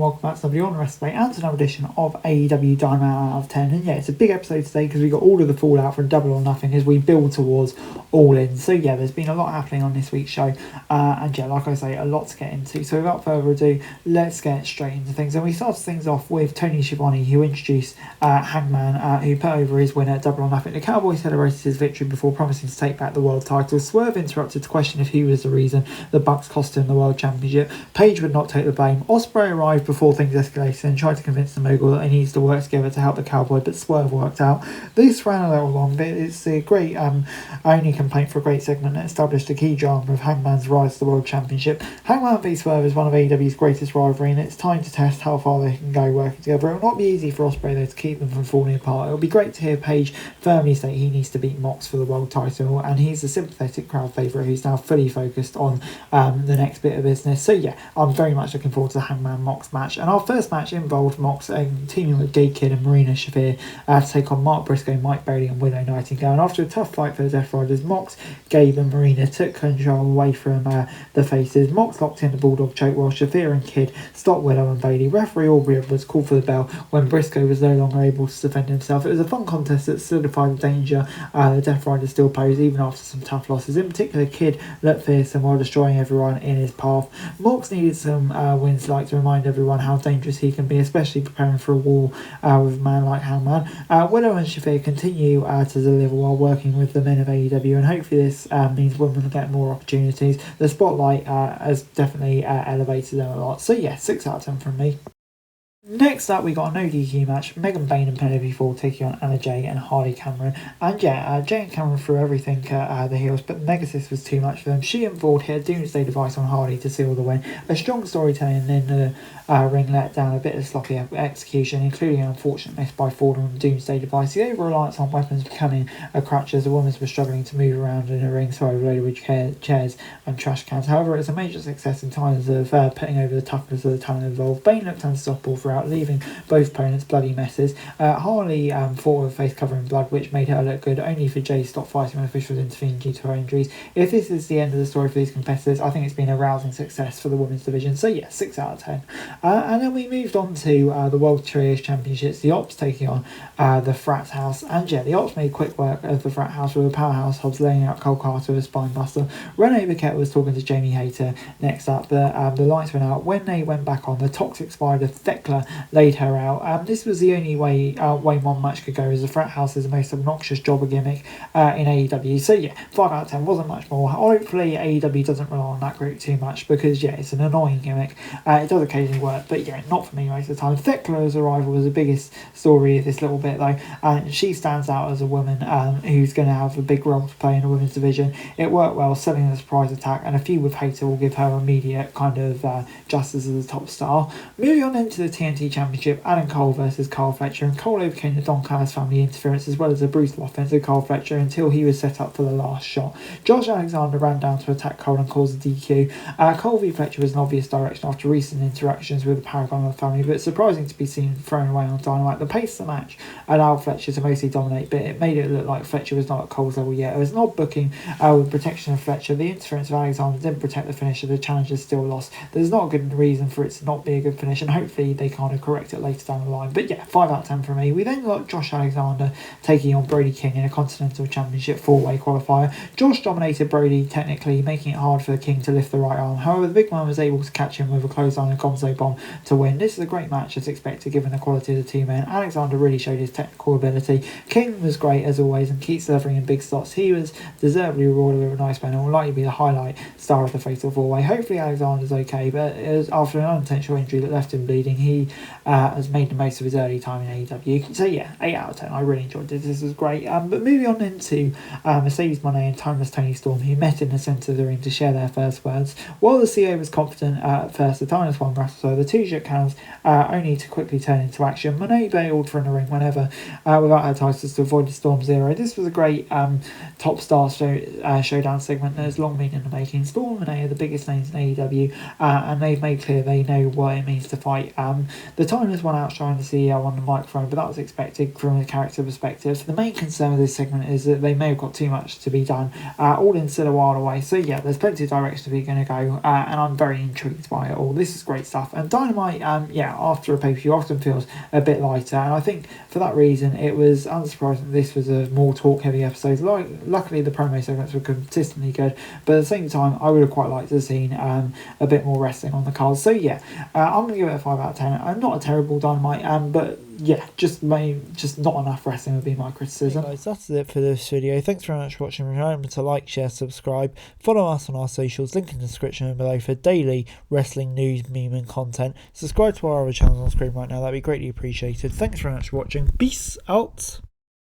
and welcome back to somebody on the rest of and to another edition of AEW Dynamite Out of 10. And yeah, it's a big episode today because we got all of the fallout from Double or Nothing as we build towards All In. So yeah, there's been a lot happening on this week's show, and yeah, like I say, a lot to get into. So without further ado, let's get straight into things. And we started things off with Tony Schiavone, who introduced Hangman, who put over his win at Double or Nothing. The Cowboy celebrated his victory before promising to take back the world title. Swerve interrupted to question if he was the reason the Bucks cost him the world championship. Page would not take the blame. Ospreay arrived before things escalated and tried to convince the Mogul that they needed to work together to help the Cowboy, but Swerve worked out. This ran a little long, but it's a great only complaint for a great segment that established a key drama of Hangman's rise to the world championship. Hangman v Swerve is one of AEW's greatest rivalry, and it's time to test how far they can go working together. It will not be easy for Ospreay though to keep them from falling apart. It will be great to hear Page firmly state he needs to beat Mox for the world title, and he's a sympathetic crowd favourite who's now fully focused on the next bit of business. So yeah, I'm very much looking forward to the Hangman Mox match. And our first match involved Mox teaming with Gay Kid and Marina Shafir to take on Mark Briscoe, Mike Bailey and Willow Nightingale. And after a tough fight for the Death Riders, Mox, Gabe and Marina took control away from the faces. Mox locked in the Bulldog choke while Shafir and Kid stopped Willow and Bailey. Referee Aubrey was called for the bell when Briscoe was no longer able to defend himself. It was a fun contest that solidified the danger the Death Riders still pose even after some tough losses. In particular, Kid looked fearsome while destroying everyone in his path. Mox needed some wins like to remind everyone how dangerous he can be, especially preparing for a war with a man like Hangman. Willow and Shafir continue to deliver while working with the men of AEW, and hopefully this means women will get more opportunities. The spotlight has definitely elevated them a lot. So yeah, 6 out of 10 from me. Next up, we got a no DQ match. Megan Bayne and Penelope Ford taking on Anna Jay and Harley Cameron. And yeah, Jay and Cameron threw everything at the heels, but the Nemesis was too much for them. She and Ford hit a doomsday device on Harley to seal the win. A strong storytelling, and then the ring let down a bit of sloppy execution, including an unfortunate miss by Ford on the doomsday device. The over-reliance on weapons becoming a crutch as the women were struggling to move around in a ring, so overloaded with chairs and trash cans. However, it was a major success in times of putting over the toughness of the talent involved. Bayne looked unstoppable throughout, leaving both opponents bloody messes. Harley fought with face covering blood, which made her look good, only for Jay to stop fighting when officials intervened due to her injuries. If this is the end of the story for these competitors, I think it's been a rousing success for the women's division. So yeah, 6 out of 10. And then we moved on to the World Trios Championships, the Ops taking on the Frat House. And yeah, the Ops made quick work of the Frat House with a powerhouse Hobbs laying out Cole Carter with a spine buster. Renee Paquette was talking to Jamie Hayter next up. The lights went out. When they went back on, the toxic spider Thekla laid her out. This was the only way one match could go, as the Frat House is the most obnoxious jobber gimmick in AEW. So yeah, 5 out of 10, wasn't much more. Hopefully AEW doesn't rely on that group too much, because yeah, it's an annoying gimmick. It does occasionally work, but yeah, not for me most of the time. Thekla's arrival was the biggest story of this little bit though, and she stands out as a woman who's going to have a big role to play in the women's division. It worked well, selling the surprise attack, and a feud with Hayter will give her immediate kind of justice as a top star. Moving on into the TNT Championship, Adam Cole versus Carl Fletcher, and Cole overcame the Don Callis family interference as well as a brutal offense of Carl Fletcher until he was set up for the last shot. Josh Alexander ran down to attack Cole and cause a DQ. Cole v Fletcher was an obvious direction after recent interactions with the Paragon of the family, but surprising to be seen thrown away on Dynamite. The pace of the match allowed Fletcher to mostly dominate, but it made it look like Fletcher was not at Cole's level yet. It was an odd booking with protection of Fletcher. The interference of Alexander didn't protect the finisher. The challenge is still lost. There's not a good reason for it to not be a good finish, and hopefully they kind of correct it later down the line. But yeah, 5 out of 10 for me. We then got Josh Alexander taking on Brody King in a Continental Championship 4-way qualifier. Josh dominated Brody technically, making it hard for the King to lift the right arm. However, the big man was able to catch him with a clothesline and Gonzo bomb to win. This is a great match as expected given the quality of the two men. Alexander really showed his technical ability. King was great as always and keeps delivering in big slots. He was deservedly rewarded with a nice win and will likely be the highlight star of the Fatal 4-way. Hopefully Alexander's okay, but it was after an unintentional injury that left him bleeding. He has made the most of his early time in AEW. So yeah, 8 out of 10. I really enjoyed this. This was great. But moving on into Mercedes Moné and Timeless Tony Storm, who met in the centre of the ring to share their first words. While the CEO was confident at first, the Timeless one wrestled, so the two shook hands only to quickly turn into action. Moné bailed from the ring whenever without her titles to avoid the Storm Zero. This was a great top star showdown segment that has long been in the making. Storm and Moné are the biggest names in AEW, and they've made clear they know what it means to fight. The timeless one outshined the CEO on the microphone, but that was expected from a character perspective. The main concern with this segment is that they may have got too much to be done. All in still a while away. So yeah, there's plenty of direction we're going to go, and I'm very intrigued by it all. This is great stuff. And Dynamite, after a pay-per-view often feels a bit lighter, and I think for that reason it was unsurprising that this was a more talk-heavy episode. Luckily the promo segments were consistently good, but at the same time I would have quite liked to have seen a bit more wrestling on the cards. So yeah, I'm going to give it a 5 out of 10. I'm not a terrible Dynamite, but yeah, just not enough wrestling would be my criticism. Hey guys, that's it for this video. Thanks very much for watching. Remember to like, share, subscribe, follow us on our socials, link in the description below for daily wrestling news, meme and content. Subscribe to our other channels on screen right now, that'd be greatly appreciated. Thanks very much for watching. Peace out.